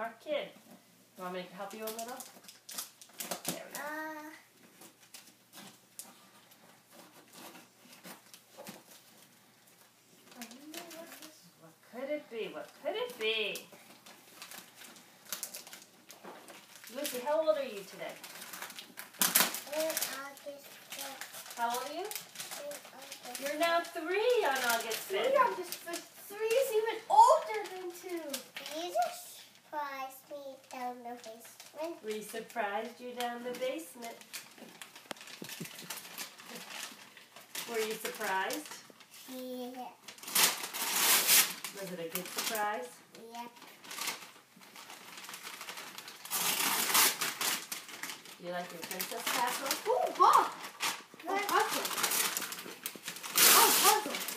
Mark Kid. You want me to help you a little? There we go. What could it be? What could it be? Lucy, how old are you today? How old are you? You're now 3 on August 5th. Maybe I'm just 3 is even older than 2. Jesus surprised me down the basement. We surprised you down the basement. Were you surprised? Yeah. Was it a good surprise? Yep. Do you like your princess castle? Oh, wow. Oh, puzzle. Oh, puzzle.